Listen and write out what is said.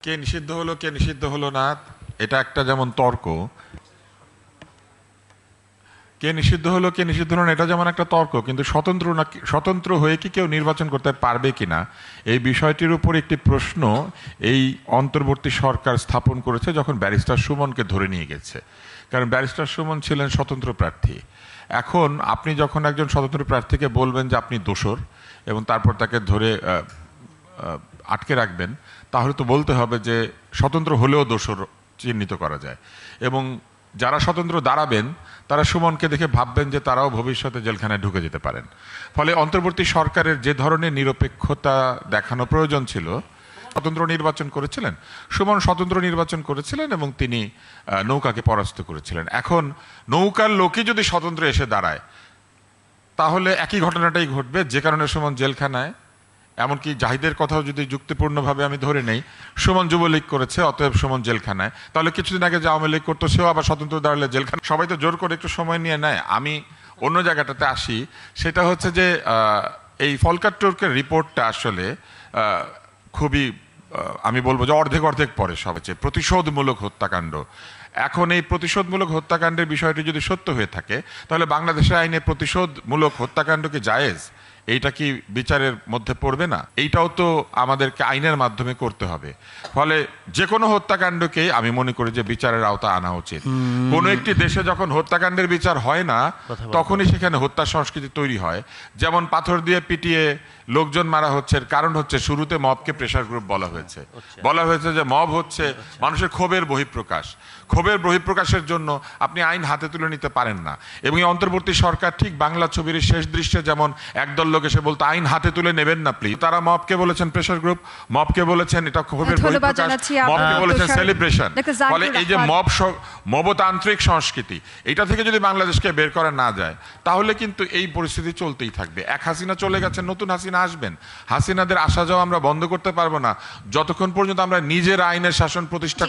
কে নিষিদ্ধ হলো কে নিষিদ্ধ হলো না, এটা একটা যেমন তর্ক। কে নিষিদ্ধ হলো কে নিষিদ্ধ হলো না, এটা যেমন একটা তর্ক, কিন্তু স্বতন্ত্র হয়ে কি কেউ নির্বাচন করতে পারবে কিনা এই বিষয়টির উপর একটি প্রশ্ন এই অন্তর্বর্তী সরকার স্থাপন করেছে যখন ব্যারিস্টার সুমনকে ধরে নিয়ে গেছে। কারণ ব্যারিস্টার সুমন ছিলেন স্বতন্ত্র প্রার্থী। এখন আপনি যখন একজন স্বতন্ত্র প্রার্থীকে বলবেন যে আপনি দোষর এবং তারপর তাকে ধরে আটকে রাখবেন, তাহলে তো বলতে হবে যে স্বতন্ত্র হলেও দোষর চিহ্নিত করা যায়। এবং যারা স্বতন্ত্র দাঁড়াবেন তারা সুমনকে দেখে ভাববেন যে তারাও ভবিষ্যতে জেলখানায় ঢুকে যেতে পারেন। ফলে অন্তর্বর্তী সরকারের যে ধরনের নিরপেক্ষতা দেখানো প্রয়োজন ছিল, স্বতন্ত্র নির্বাচন করেছিলেন, সুমন স্বতন্ত্র নির্বাচন করেছিলেন এবং তিনি নৌকাকে পরাস্ত করেছিলেন। এখন নৌকার লোকই যদি স্বতন্ত্র এসে দাঁড়ায় তাহলে একই ঘটনাটাই ঘটবে, যে কারণে সুমন জেলখানায়। এমনকি জাহিদের কথাও যদি যুক্তিপূর্ণভাবে আমি ধরে নেই, সুমন যুবলীগ করেছে অতএব সুমন জেলখানায়, তাহলে কিছুদিন আগে যে আওয়ামী লীগ করতো সেও আবার স্বতন্ত্র দাঁড়ালে জেলখানা। সবাই তো জোর করে একটু সময় নিয়ে নেয়। আমি অন্য জায়গাটাতে আসি, সেটা হচ্ছে যে এই ফলকার টুর্কের রিপোর্টটা আসলে খুবই আমি বলবো যে অর্ধেক অর্ধেক পরে সবচেয়ে প্রতিশোধমূলক হত্যাকাণ্ড। এখন এই প্রতিশোধমূলক হত্যাকাণ্ডের বিষয়টি যদি সত্য হয়ে থাকে তাহলে বাংলাদেশের আইনে প্রতিশোধমূলক হত্যাকাণ্ড কি জায়েজ? এইটা কি বিচারের মধ্যে পড়বে না? এইটাও তো আমাদেরকে আইনের মাধ্যমে করতে হবে। ফলে যে কোনো হত্যাকাণ্ডকে আমি মনে করি যে বিচারের আওতা আনা উচিত। কোনো একটি দেশে যখন হত্যাকাণ্ডের বিচার হয় না তখনই সেখানে হত্যা সংস্কৃতি তৈরি হয়। যেমন পাথর দিয়ে পিটিয়ে লোকজন মারা হচ্ছে, এর কারণ হচ্ছে শুরুতে মবকে প্রেশার গ্রুপ বলা হয়েছে যে মব হচ্ছে মানুষের ক্ষোভের বহিঃপ্রকাশ। ক্ষোভের বহিঃপ্রকাশের জন্য আপনি আইন হাতে তুলে নিতে পারেন না। এবং এই অন্তর্বর্তী সরকার ঠিক বাংলা ছবির শেষ দৃশ্যে যেমন একদল লোক এসে বলতো আইন হাতে তুলে নেবেন না প্লিজ, তারা মবকে বলেছেন প্রেশার গ্রুপ, মবকে বলেছেন এটা ক্ষোভের বহিঃপ্রকাশ, মবকে বলেছেন সেলিব্রেশন। ফলে এই যে মবতান্ত্রিক সংস্কৃতি, এটা থেকে যদি বাংলাদেশকে বের করা না যায় তাহলে কিন্তু এই পরিস্থিতি চলতেই থাকবে। এক হাসিনা চলে গেছেন, নতুন হাসিনা আসবেন। হাসিনাদের আসা যাওয়া আমরা বন্ধ করতে পারবো না যতক্ষণ পর্যন্ত আমরা নিজের আইনের শাসন প্রতিষ্ঠা